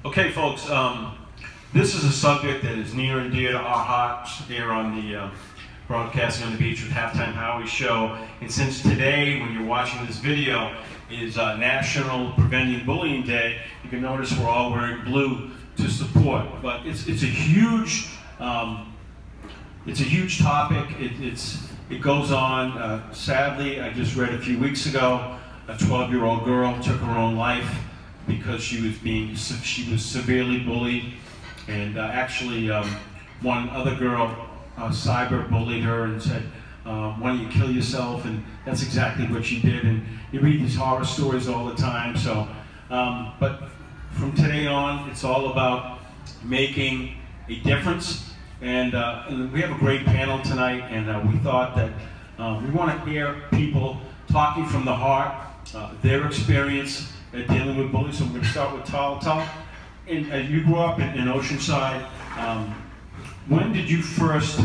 Okay, folks, this is a subject that is near and dear to our hearts here on the Broadcasting on the Beach with Halftime Howie show. And since today, when you're watching this video, is National Preventing Bullying Day, you can notice we're all wearing blue to support. But it's a huge topic. It goes on. Sadly, I just read a few weeks ago, a 12-year-old girl took her own life because she was severely bullied, and actually one other girl cyber bullied her and said, why don't you kill yourself? And that's exactly what she did. And you read these horror stories all the time. So, but from today on, it's all about making a difference. And we have a great panel tonight, and we thought that we want to hear people talking from the heart, their experience dealing with bullying. So we're going to start with Tal. Tal, you grew up in Oceanside. When did you first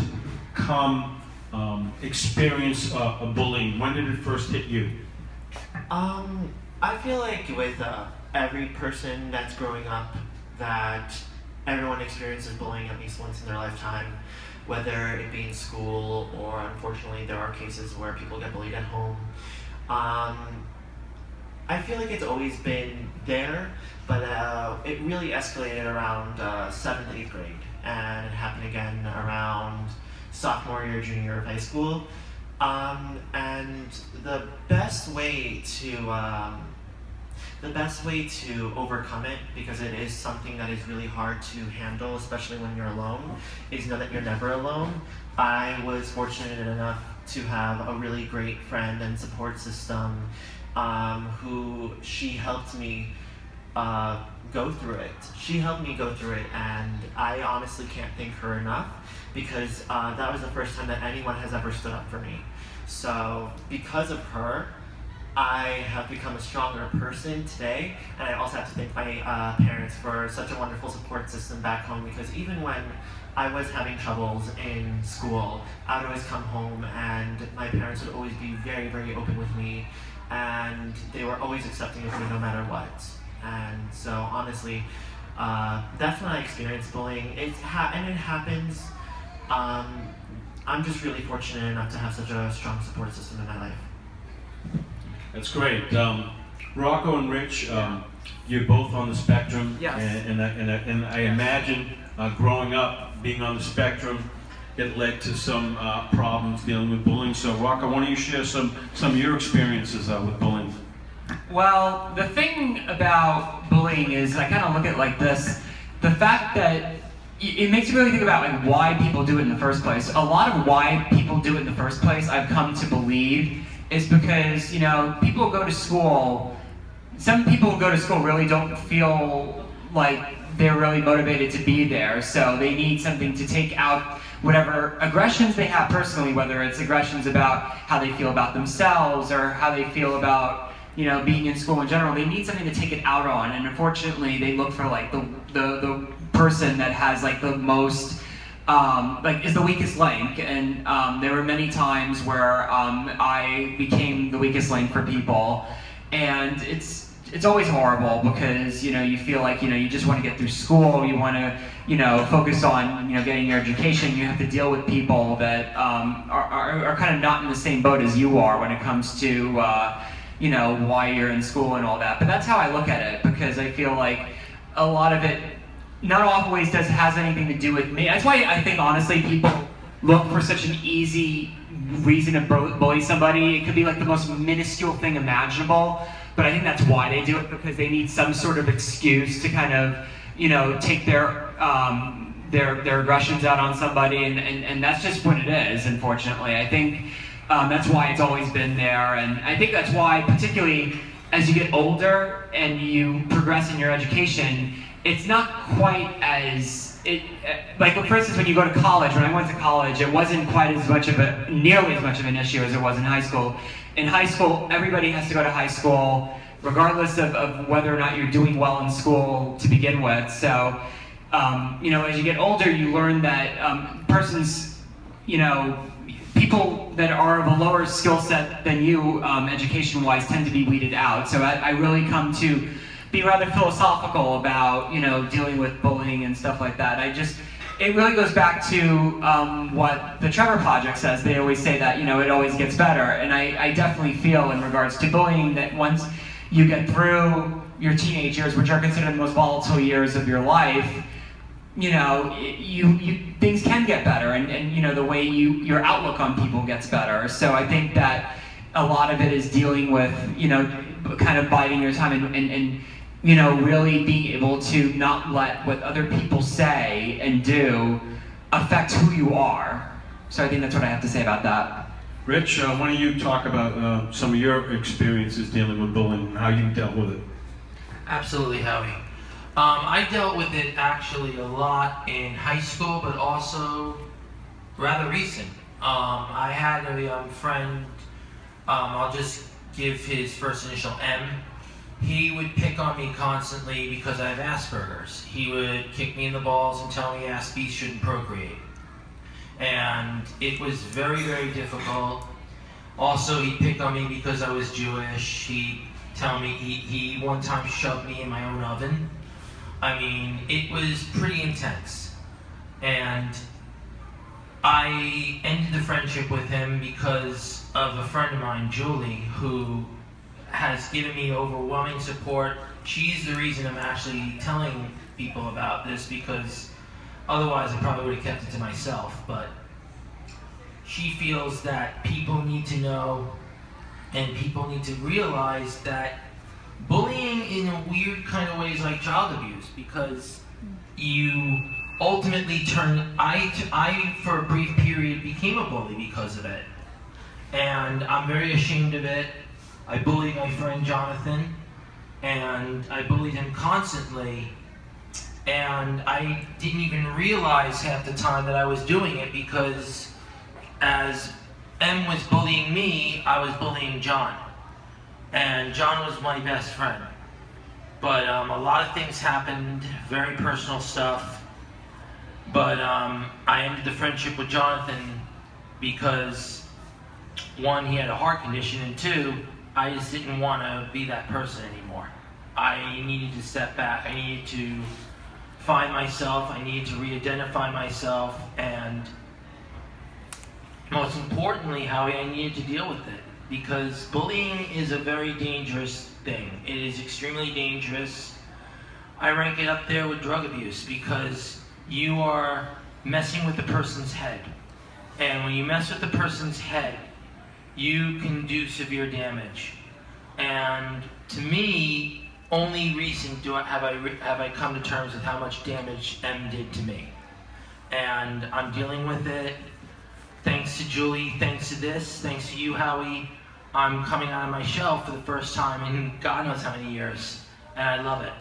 experience bullying? When did it first hit you? I feel like with every person that's growing up, that everyone experiences bullying at least once in their lifetime, whether it be in school or, unfortunately, there are cases where people get bullied at home. I feel like it's always been there, but it really escalated around 7th, 8th grade, and it happened again around sophomore year, junior year of high school. And the best way to overcome it, because it is something that is really hard to handle, especially when you're alone, is know that you're never alone. I was fortunate enough to have a really great friend and support system who she helped me go through it. She helped me go through it, and I honestly can't thank her enough, because that was the first time that anyone has ever stood up for me. So because of her, I have become a stronger person today, and I also have to thank my parents for such a wonderful support system back home, because even when I was having troubles in school, I would always come home and my parents would always be very, very open with me, and they were always accepting of me no matter what. And so honestly, that's when I experienced bullying. And it happens. I'm just really fortunate enough to have such a strong support system in my life. That's great. Rocco and Rich, you're both on the spectrum. Yes. And I imagine growing up, being on the spectrum, it led to some problems dealing with bullying. So Rocco, why don't you share some of your experiences with bullying? Well, the thing about bullying is, I kind of look at it like this: the fact that it makes you really think about like why people do it in the first place. A lot of why people do it in the first place, I've come to believe, is because, you know, people go to school. Some people who go to school really don't feel like they're really motivated to be there, so they need something to take out whatever aggressions they have personally, whether it's aggressions about how they feel about themselves or how they feel about, you know, being in school in general. They need something to take it out on, and unfortunately they look for like the person that has like the most like is the weakest link. And there were many times where I became the weakest link for people, and it's always horrible, because, you know, you feel like, you know, you just want to get through school, you want to, you know, focus on, you know, getting your education. You have to deal with people that are kind of not in the same boat as you are when it comes to you know, why you're in school and all that. But that's how I look at it, because I feel like a lot of it not always has anything to do with me. That's why I think, honestly, people look for such an easy reason to bully somebody. It could be like the most minuscule thing imaginable, but I think that's why they do it, because they need some sort of excuse to kind of, you know, take their aggressions out on somebody, and that's just what it is, unfortunately. I think that's why it's always been there, and I think that's why, particularly as you get older and you progress in your education, it's not quite as, like for instance, when you go to college, when I went to college, it wasn't quite as much of nearly as much of an issue as it was in high school. In high school, everybody has to go to high school, regardless of whether or not you're doing well in school to begin with. So, you know, as you get older, you learn that you know, people that are of a lower skill set than you, education-wise, tend to be weeded out. So I really come to be rather philosophical about, dealing with bullying and stuff like that. It really goes back to what the Trevor Project says. They always say that, it always gets better. And I definitely feel in regards to bullying that once you get through your teenage years, which are considered the most volatile years of your life, things can get better, and the way your outlook on people gets better. So I think that a lot of it is dealing with, kind of biding your time and really being able to not let what other people say and do affect who you are. So I think that's what I have to say about that. Rich, why don't you talk about some of your experiences dealing with bullying and how you dealt with it? Absolutely, Howie. I dealt with it actually a lot in high school, but also rather recent. I had a friend, I'll just give his first initial M. He would pick on me constantly because I have Asperger's. He would kick me in the balls and tell me ass beasts shouldn't procreate. And it was very, very difficult. Also, he'd pick on me because I was Jewish. He'd tell me, he one time shoved me in my own oven. I mean, it was pretty intense. And I ended the friendship with him because of a friend of mine, Julie, who has given me overwhelming support. She's the reason I'm actually telling people about this, because otherwise I probably would have kept it to myself. But she feels that people need to know and people need to realize that bullying in a weird kind of way is like child abuse, because you ultimately turn, I for a brief period became a bully because of it. And I'm very ashamed of it. I bullied my friend Jonathan, and I bullied him constantly, and I didn't even realize half the time that I was doing it, because as M was bullying me, I was bullying John. And John was my best friend. But a lot of things happened, very personal stuff. But I ended the friendship with Jonathan because, one, he had a heart condition, and two, I just didn't want to be that person anymore. I needed to step back. I needed to find myself. I needed to re-identify myself. And most importantly, Howie, I needed to deal with it. Because bullying is a very dangerous thing. It is extremely dangerous. I rank it up there with drug abuse, because you are messing with the person's head. And when you mess with the person's head, you can do severe damage. And to me, only recent have I come to terms with how much damage M did to me. And I'm dealing with it. Thanks to Julie, thanks to this, thanks to you, Howie, I'm coming out of my shell for the first time in God knows how many years, and I love it.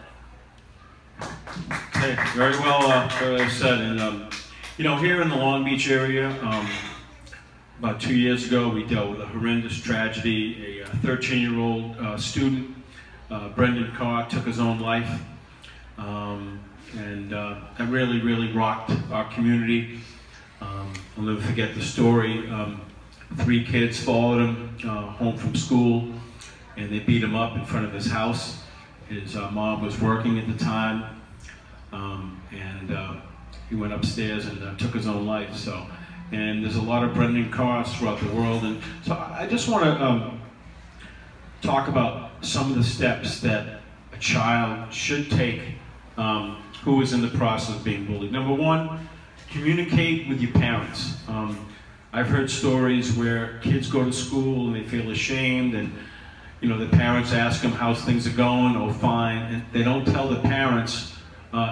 Okay, very well said. And here in the Long Beach area, about 2 years ago, we dealt with a horrendous tragedy. A 13-year-old student, Brendan Carr, took his own life, and that really, really rocked our community. I'll never forget the story. 3 kids followed him home from school, and they beat him up in front of his house. His mom was working at the time, and he went upstairs and took his own life. And there's a lot of Brendan Carrs throughout the world, and so I just want to talk about some of the steps that a child should take who is in the process of being bullied. Number one, communicate with your parents. I've heard stories where kids go to school and they feel ashamed, and the parents ask them how's things are going. Oh, fine. And they don't tell the parents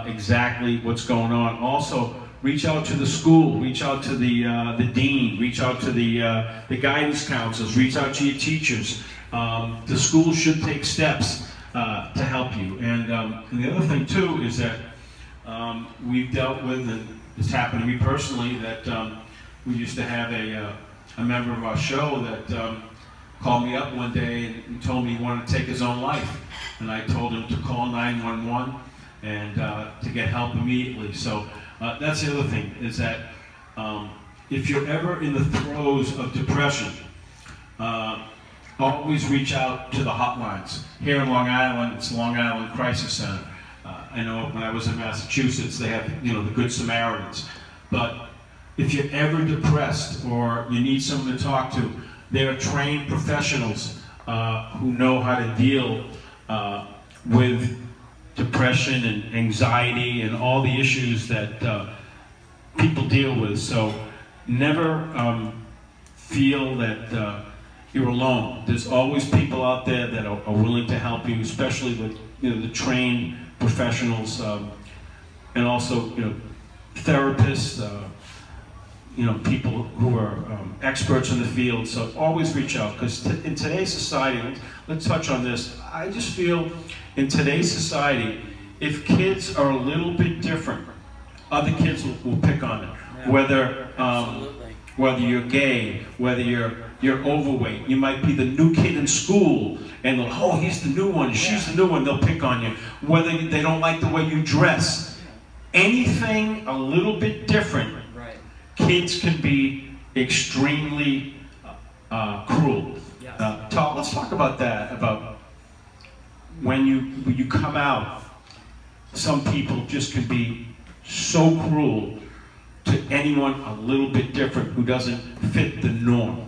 exactly what's going on. Also, reach out to the school, reach out to the dean, reach out to the guidance counselors, reach out to your teachers. The school should take steps to help you. And the other thing too is that we've dealt with, and it's happened to me personally, that we used to have a member of our show that called me up one day and told me he wanted to take his own life. And I told him to call 911 and to get help immediately. So that's the other thing, is that if you're ever in the throes of depression, always reach out to the hotlines. Here in Long Island, it's Long Island Crisis Center. I know when I was in Massachusetts, they have, you know, the Good Samaritans. But if you're ever depressed or you need someone to talk to, there are trained professionals who know how to deal with depression and anxiety and all the issues that people deal with. So never feel that you're alone. There's always people out there that are willing to help you, especially with, you know, the trained professionals, and also, you know, therapists, you know, people who are experts in the field. So always reach out, because in today's society, let's touch on this. I just feel in today's society, if kids are a little bit different, other kids will pick on it. Yeah. Whether you're gay, whether you're overweight, you might be the new kid in school, and they'll, oh, he's the new one, she's the new one, they'll pick on you. Whether they don't like the way you dress, anything a little bit different, Right. kids can be extremely cruel. Yes. Let's talk about that, about when you come out, some people just can be so cruel to anyone a little bit different who doesn't fit the norm.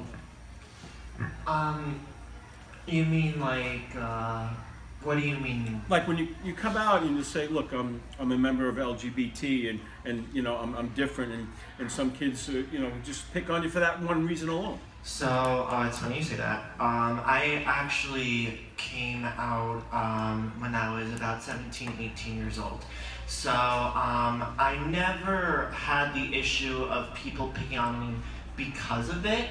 You mean like, what do you mean? Like when you come out and you say, look, I'm a member of LGBT, and you know, I'm different, and some kids you know, just pick on you for that one reason alone. So, it's funny you say that. I actually came out when I was about 17, 18 years old. So, I never had the issue of people picking on me because of it,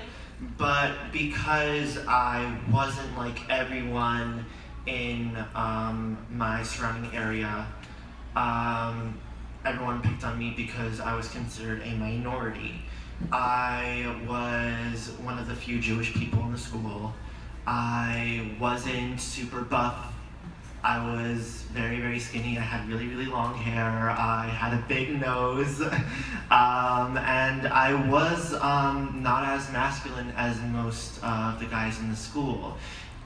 but because I wasn't like everyone in my surrounding area. Everyone picked on me because I was considered a minority. I was one of the few Jewish people in the school. I wasn't super buff. I was very, very skinny. I had really, really long hair. I had a big nose. And I was not as masculine as most of the guys in the school.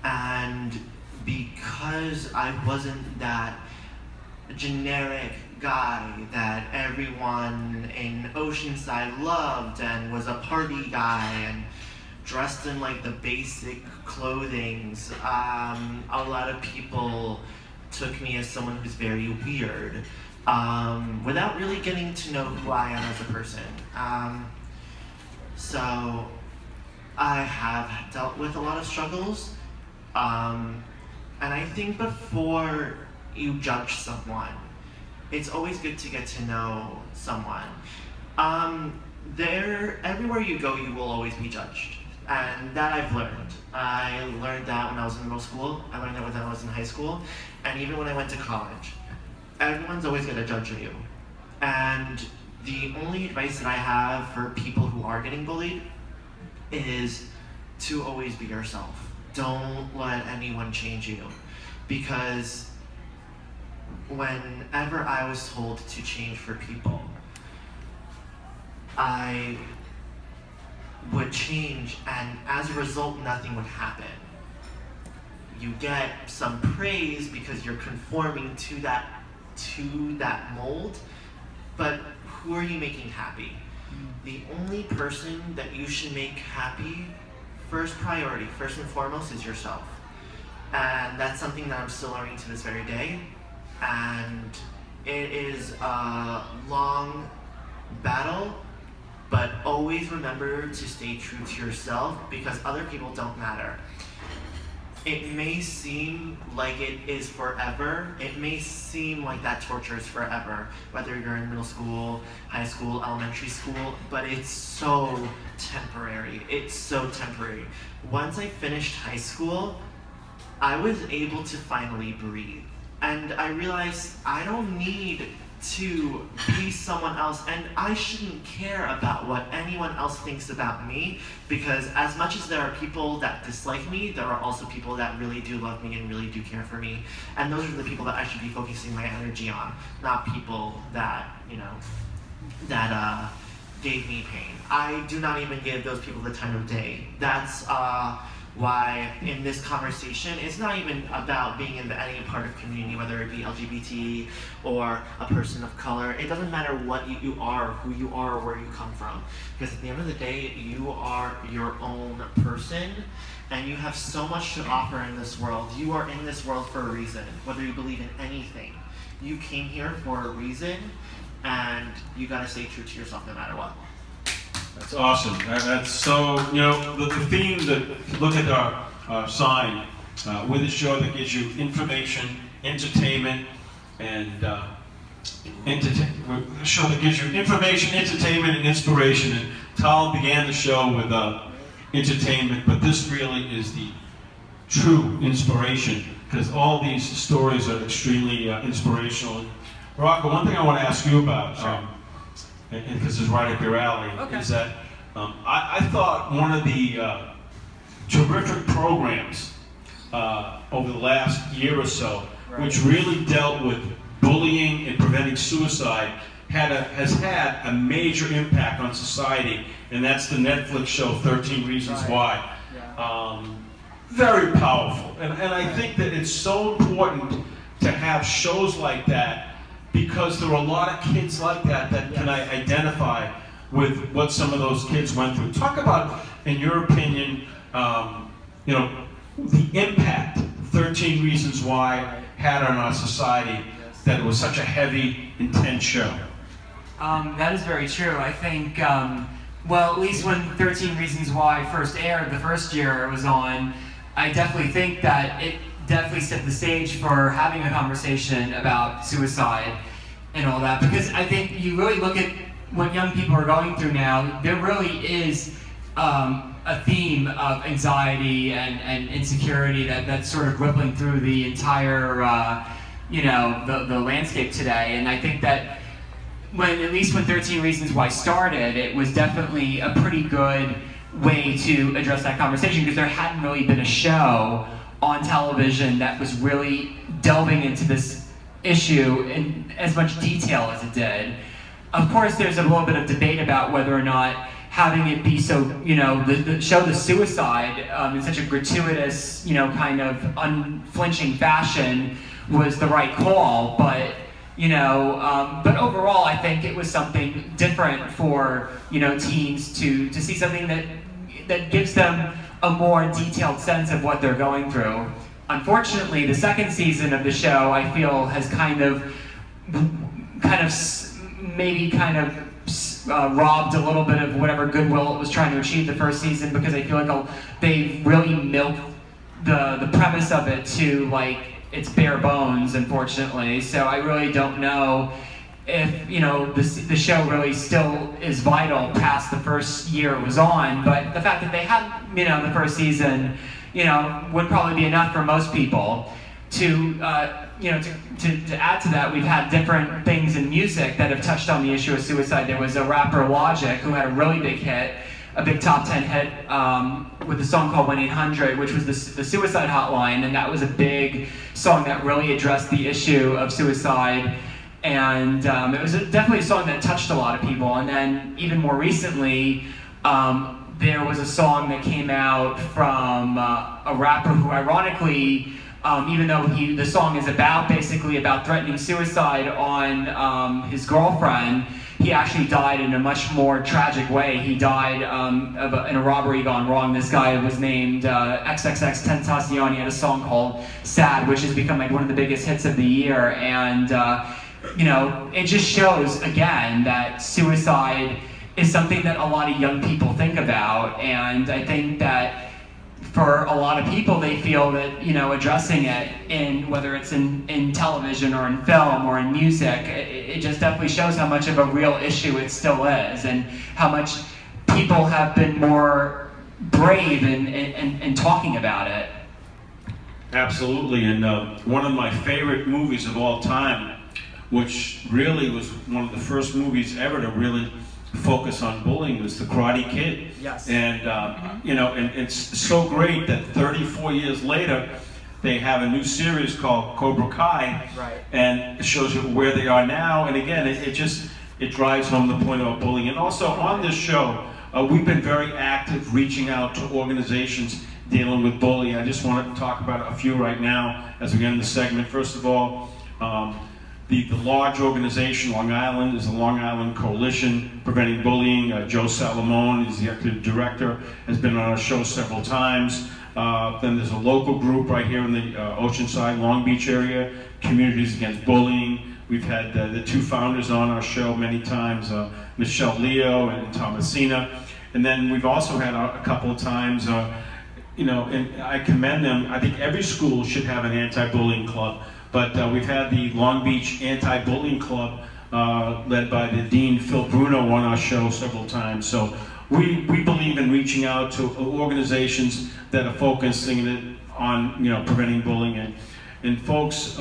And because I wasn't that generic guy that everyone in Oceanside loved and was a party guy and dressed in like the basic clothings, a lot of people took me as someone who's very weird, without really getting to know who I am as a person. So I have dealt with a lot of struggles, and I think before you judge someone, it's always good to get to know someone. Everywhere you go, you will always be judged. And that I've learned. I learned that when I was in middle school, I learned that when I was in high school, and even when I went to college. Everyone's always gonna judge you. And the only advice that I have for people who are getting bullied is to always be yourself. Don't let anyone change you. Because whenever I was told to change for people, I would change, and as a result, nothing would happen. You get some praise because you're conforming to that mold, but who are you making happy? The only person that you should make happy, first priority, first and foremost, is yourself. And that's something that I'm still learning to this very day. And it is a long battle, but always remember to stay true to yourself, because other people don't matter. It may seem like it is forever. It may seem like that torture is forever, whether you're in middle school, high school, elementary school, but it's so temporary. It's so temporary. Once I finished high school, I was able to finally breathe. And I realized I don't need to be someone else, and I shouldn't care about what anyone else thinks about me, because as much as there are people that dislike me, there are also people that really do love me and really do care for me, and those are the people that I should be focusing my energy on, not people that, you know, that gave me pain. I do not even give those people the time of day. That's why in this conversation, it's not even about being in any part of community, whether it be LGBT or a person of color. It doesn't matter what you are, who you are, or where you come from. Because at the end of the day, you are your own person, and you have so much to offer in this world. You are in this world for a reason, whether you believe in anything. You came here for a reason, and you gotta stay true to yourself no matter what. That's awesome. That's so, you know, the theme that, if you look at our sign, with a show that gives you information, entertainment, and a show that gives you information, entertainment, and inspiration. And Tal began the show with entertainment, but this really is the true inspiration, because all these stories are extremely inspirational. And Rocco, one thing I want to ask you about, and because it's right up your alley, is that I thought one of the terrific programs over the last year or so, which really dealt with bullying and preventing suicide, has had a major impact on society, and that's the Netflix show 13 Reasons Why. Very powerful, and I think that it's so important to have shows like that, because there are a lot of kids like that can identify with what some of those kids went through. Talk about, in your opinion, you know, the impact 13 Reasons Why had on our society, that it was such a heavy, intense show. That is very true. I think, well, at least when 13 Reasons Why first aired, the first year it was on, I definitely think that it definitely set the stage for having a conversation about suicide and all that, because I think you really look at what young people are going through now, there really is a theme of anxiety and insecurity that's sort of rippling through the entire, you know, the landscape today. And I think that at least when 13 Reasons Why started, it was definitely a pretty good way to address that conversation, because there hadn't really been a show on television that was really delving into this issue in as much detail as it did. Of course, there's a little bit of debate about whether or not having it be so, you know, show the suicide in such a gratuitous, you know, kind of unflinching fashion was the right call, but, you know, but overall, I think it was something different for, you know, teens to see something that gives them a more detailed sense of what they're going through. Unfortunately, the second season of the show, I feel, has kind of robbed a little bit of whatever goodwill it was trying to achieve the first season, because I feel like they really milked the premise of it to like its bare bones, unfortunately. So I really don't know if, you know, the show really still is vital past the first year it was on, but the fact that they had, you know, the first season, you know, would probably be enough for most people. To, you know, to add to that, we've had different things in music that have touched on the issue of suicide. There was a rapper, Logic, who had a really big hit, a big top 10 hit with a song called 1-800, which was the suicide hotline, and that was a big song that really addressed the issue of suicide. And it was definitely a song that touched a lot of people. And then even more recently, there was a song that came out from a rapper who ironically, even though the song is basically about threatening suicide on his girlfriend, he actually died in a much more tragic way. He died in a robbery gone wrong. This guy was named XXXTentacion. He had a song called Sad, which has become like one of the biggest hits of the year. And you know, it just shows again that suicide is something that a lot of young people think about. And I think that for a lot of people, they feel that, you know, addressing it in, whether it's in television or in film or in music, it just definitely shows how much of a real issue it still is, and how much people have been more brave in talking about it. Absolutely, and one of my favorite movies of all time, which really was one of the first movies ever to really focus on bullying, was The Karate Kid. Yes. And you know, and it's so great that 34 years later, they have a new series called Cobra Kai. Right. And it shows you where they are now. And again, it drives home the point about bullying. And also on this show, we've been very active reaching out to organizations dealing with bullying. I just want to talk about a few right now as we get in the segment. First of all, the large organization, Long Island, is the Long Island Coalition Preventing Bullying. Joe Salamone is the executive director, has been on our show several times. Then there's a local group right here in the Oceanside, Long Beach area, Communities Against Bullying. We've had the two founders on our show many times, Michelle Leo and Thomasina. And then we've also had a couple of times, you know, and I commend them. I think every school should have an anti-bullying club. But we've had the Long Beach Anti-Bullying Club led by the Dean Phil Bruno on our show several times. So we believe in reaching out to organizations that are focusing on, you know, preventing bullying. And folks,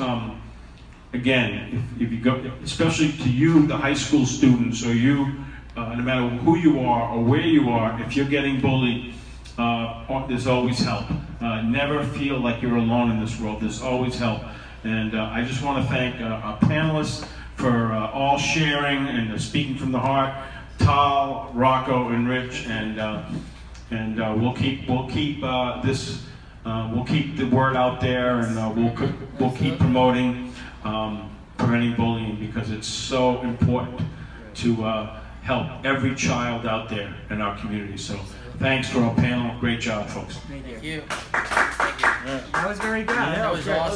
again, if you go, especially to you, the high school students, or you, no matter who you are or where you are, if you're getting bullied, there's always help. Never feel like you're alone in this world. There's always help. And I just want to thank our panelists for all sharing and speaking from the heart. Tal, Rocco, and Rich, and we'll keep this. We'll keep the word out there, and we'll keep promoting preventing bullying, because it's so important to help every child out there in our community. So thanks for our panel. Great job, folks. Thank you. That was very good. Yeah, that was awesome.